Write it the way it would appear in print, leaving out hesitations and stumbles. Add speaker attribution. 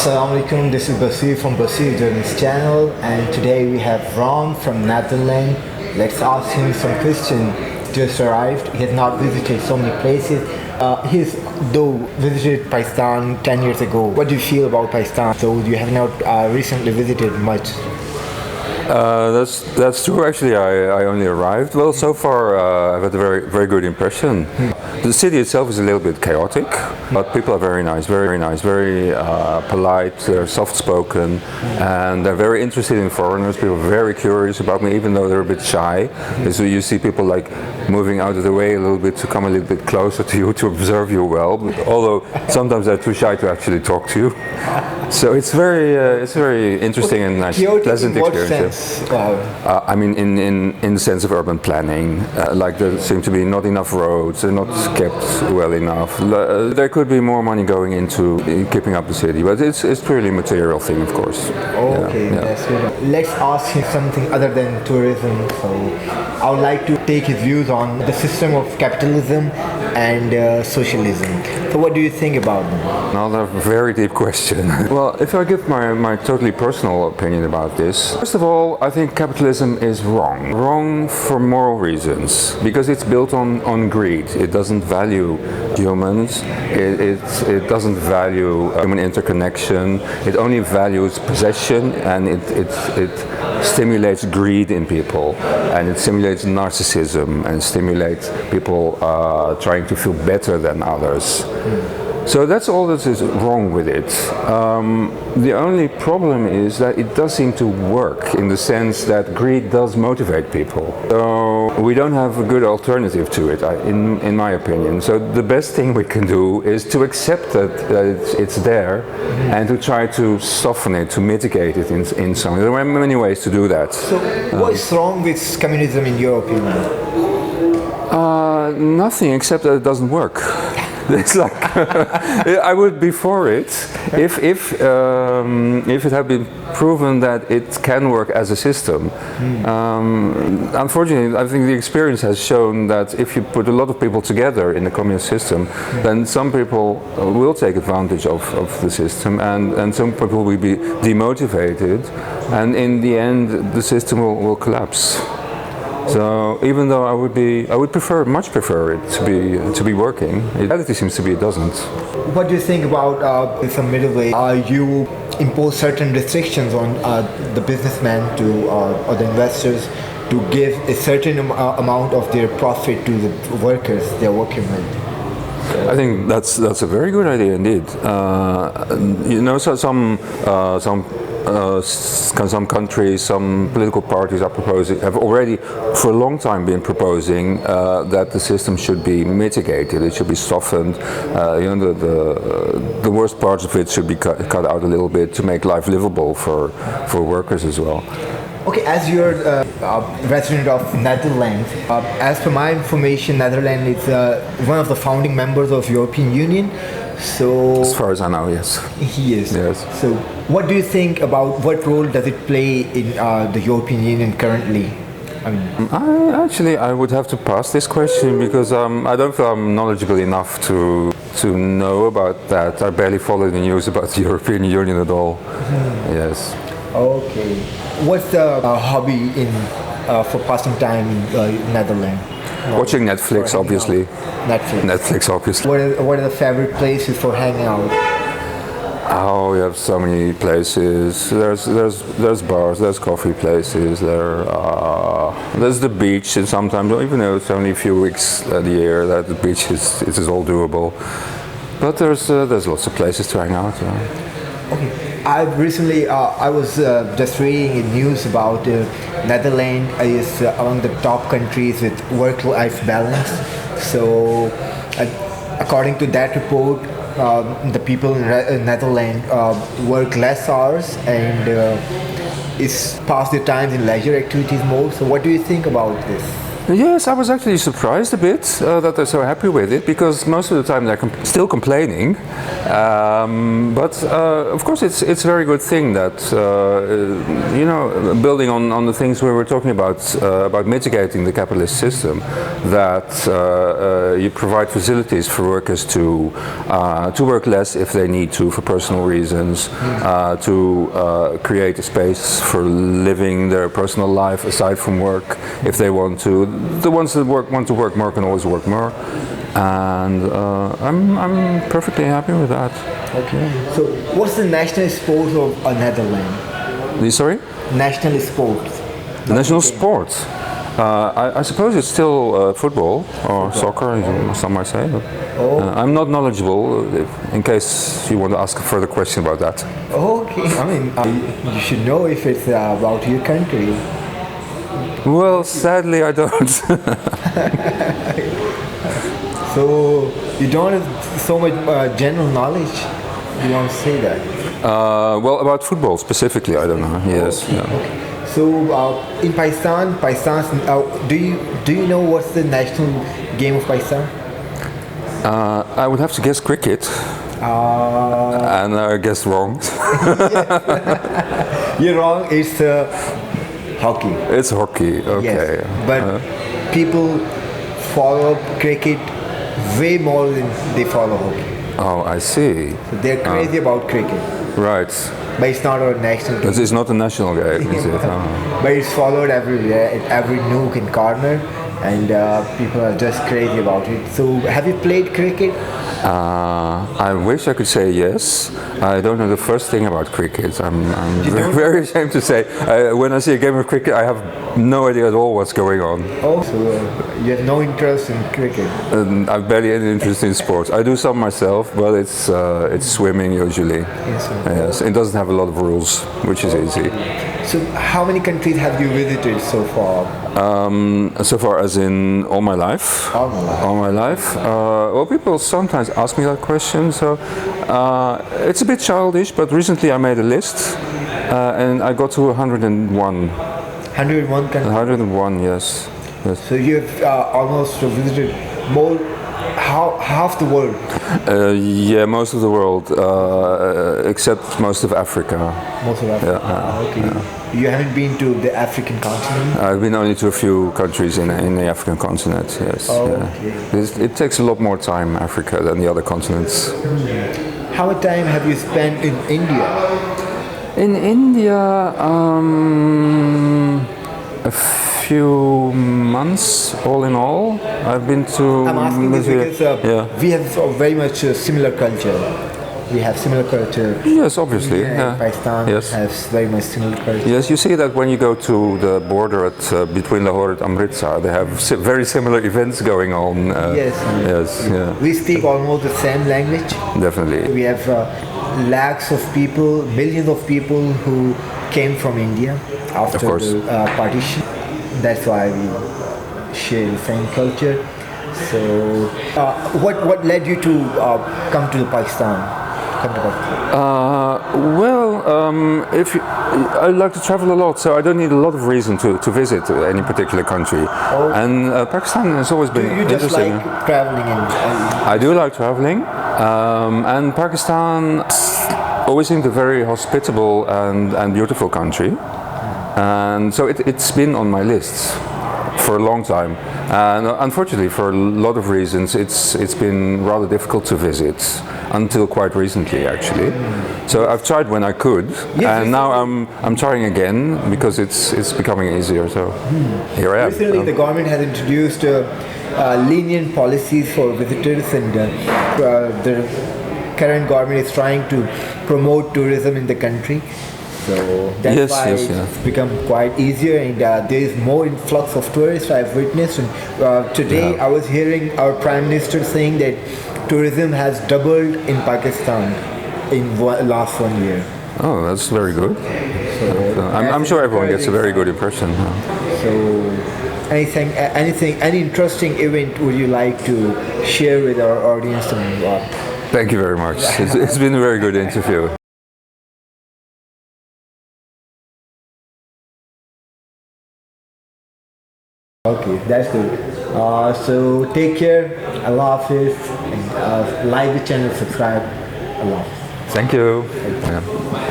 Speaker 1: Assalamu alaikum, this is Basir from Basir Journalist channel, and today we have Ron from Netherlands. Let's ask him some question. Just arrived, he has not visited so many places. He's though visited Pakistan 10 years ago. What do you feel about Pakistan? So you have not recently visited much.
Speaker 2: That's true. Actually, I only arrived. Well, so far I've had a very good impression. The city itself is a little bit chaotic, but people are very nice, very polite. They're soft-spoken, and they're very interested in foreigners. People are very curious about me, even though they're a bit shy. So you see people like moving out of the way a little bit to come a little bit closer to you to observe you well. Although sometimes they're too shy to actually talk to you. So it's very interesting and nice, pleasant experience. I mean, in the sense of urban planning, like there seem to be not enough roads, they're not kept well enough. There could be more money going into keeping up the city, but it's purely a material thing, of course.
Speaker 1: Okay, that's good. Let's ask him something other than tourism. So I would like to take his views on the system of capitalism and socialism. So what do you think about them?
Speaker 2: Another very deep question. Well, if I give my totally personal opinion about this, first of all, I think capitalism is wrong. Wrong for moral reasons, because it's built on greed. It doesn't value humans. It doesn't value human interconnection. It only values possession, and it stimulates greed in people, and it stimulates narcissism, and stimulates people trying to feel better than others. So that's all that is wrong with it. The only problem is that it does seem to work in the sense that greed does motivate people. So we don't have a good alternative to it, in my opinion. So the best thing we can do is to accept that it's there and to try to soften it, to mitigate it in some. There are many ways to do that.
Speaker 1: So what is wrong with communism in your opinion?
Speaker 2: Nothing except that it doesn't work. It's like I would be for it if it had been proven that it can work as a system. Unfortunately, I think the experience has shown that if you put a lot of people together in the communist system, then some people will take advantage of the system, and some people will be demotivated, and in the end, the system will collapse. So even though I would much prefer it to be working, the reality seems to be it doesn't.
Speaker 1: What do you think about some middle way? You impose certain restrictions on the businessmen or the investors to give a certain amount of their profit to the workers they're working with.
Speaker 2: I think that's a very good idea indeed. So some countries, some political parties have already for a long time been proposing that the system should be mitigated, it should be softened. The worst parts of it should be cut out a little bit to make life livable for workers as well.
Speaker 1: Okay, as you're a resident of Netherlands, as per my information, Netherlands is one of the founding members of European Union. So,
Speaker 2: as far as I know, yes.
Speaker 1: He is.
Speaker 2: Yes.
Speaker 1: So, what do you think about what role does it play in the European Union currently?
Speaker 2: I would have to pass this question because I don't feel I'm knowledgeable enough to know about that. I barely follow the news about the European Union at all. Yes.
Speaker 1: Okay. What's the hobby for passing time in Netherlands?
Speaker 2: Watching Netflix, obviously. Netflix, obviously.
Speaker 1: What are the favorite places for hanging out?
Speaker 2: Oh, we have so many places. There's bars, there's coffee places, there's the beach, and sometimes, even though it's only a few weeks a year, that the beach is all doable. But there's lots of places to hang out.
Speaker 1: Okay. I was just reading in news about Netherlands is among the top countries with work-life balance. So, according to that report, the people in Netherlands work less hours and pass their time in leisure activities more. So, what do you think about this?
Speaker 2: Yes, I was actually surprised a bit that they're so happy with it, because most of the time they're still complaining. But of course, it's a very good thing that building on the things we were talking about mitigating the capitalist system, that you provide facilities for workers to work less if they need to for personal reasons, to create a space for living their personal life aside from work if they want to. The ones that want to work more can always work more, and I'm perfectly happy with that.
Speaker 1: Okay. So, what's the national sport of Netherlands?
Speaker 2: Sorry?
Speaker 1: National sports.
Speaker 2: The national sport. I suppose it's still football or soccer, some might say. I'm not knowledgeable, in case you want to ask a further question about that.
Speaker 1: Okay. I mean, you should know if it's about your country.
Speaker 2: Well, sadly, I don't.
Speaker 1: So you don't have so much general knowledge. You want to say that?
Speaker 2: Well, about football specifically, I don't know. Yes.
Speaker 1: Okay.
Speaker 2: Yeah.
Speaker 1: Okay. So in Pakistan, do you know what's the national game of Pakistan?
Speaker 2: I would have to guess cricket, and I guessed wrong.
Speaker 1: You're wrong. It's hockey.
Speaker 2: It's hockey. Okay.
Speaker 1: Yes, but people follow cricket way more than they follow hockey.
Speaker 2: Oh, I see.
Speaker 1: So they're crazy about cricket.
Speaker 2: Right.
Speaker 1: But it's not a national game.
Speaker 2: It's not a national game, is it? Oh.
Speaker 1: But it's followed everywhere, at every nook and corner, and people are just crazy about it. So have you played cricket?
Speaker 2: I wish I could say yes. I don't know the first thing about cricket. I'm very ashamed to say. When I see a game of cricket, I have no idea at all what's going on.
Speaker 1: Oh, so you have no interest in cricket?
Speaker 2: I've barely any interest in sports. I do some myself, but it's swimming usually. Yes, it doesn't have a lot of rules, which is easy.
Speaker 1: So how many countries have you visited so far?
Speaker 2: So far, as in all my life.
Speaker 1: All my life.
Speaker 2: All my life. Well, people sometimes ask me that question, so it's a bit childish. But recently, I made a list, and I got to 101.
Speaker 1: 101 countries.
Speaker 2: 101, yes.
Speaker 1: So you've almost visited more half the world.
Speaker 2: Yeah, most of the world, except most of Africa.
Speaker 1: Most of Africa. Okay. Yeah. You haven't been to the African continent?
Speaker 2: I've been only to a few countries in the African continent. Yes.
Speaker 1: Okay.
Speaker 2: It takes a lot more time, Africa, than the other continents.
Speaker 1: How much time have you spent in India?
Speaker 2: In India, a few months, all in all. I've been to.
Speaker 1: I'm asking this because we have very much similar culture. We have similar culture.
Speaker 2: Yes, obviously.
Speaker 1: Pakistan has very much similar culture.
Speaker 2: Yes, you see that when you go to the border between Lahore and Amritsar, they have very similar events going on. Yes. Yeah.
Speaker 1: We speak almost the same language.
Speaker 2: Definitely.
Speaker 1: We have lakhs of people, millions of people who came from India after the partition. That's why we share the same culture. So, what led you to come to Pakistan?
Speaker 2: I like to travel a lot, so I don't need a lot of reason to visit any particular country. And Pakistan has always been interesting.
Speaker 1: Do you just like traveling?
Speaker 2: I do like traveling, and Pakistan always seemed a very hospitable and beautiful country, and so it's been on my lists for a long time. And unfortunately, for a lot of reasons, it's been rather difficult to visit until quite recently, actually. So I've tried when I could, and now I'm trying again because it's becoming easier. So here I am.
Speaker 1: Recently, the government has introduced lenient policies for visitors, and the current government is trying to promote tourism in the country. So that's why it's become quite easier, and there is more influx of tourists I've witnessed. And today I was hearing our Prime Minister saying that tourism has doubled in Pakistan in last 1 year.
Speaker 2: Oh, that's very good. So I'm sure everyone gets a very good impression.
Speaker 1: So any interesting event would you like to share with our audience?
Speaker 2: Thank you very much. It's been a very good interview.
Speaker 1: Okay, that's good. So take care. Allah Hafiz. And, like the channel, subscribe. Allah Hafiz.
Speaker 2: Thank you. Yeah.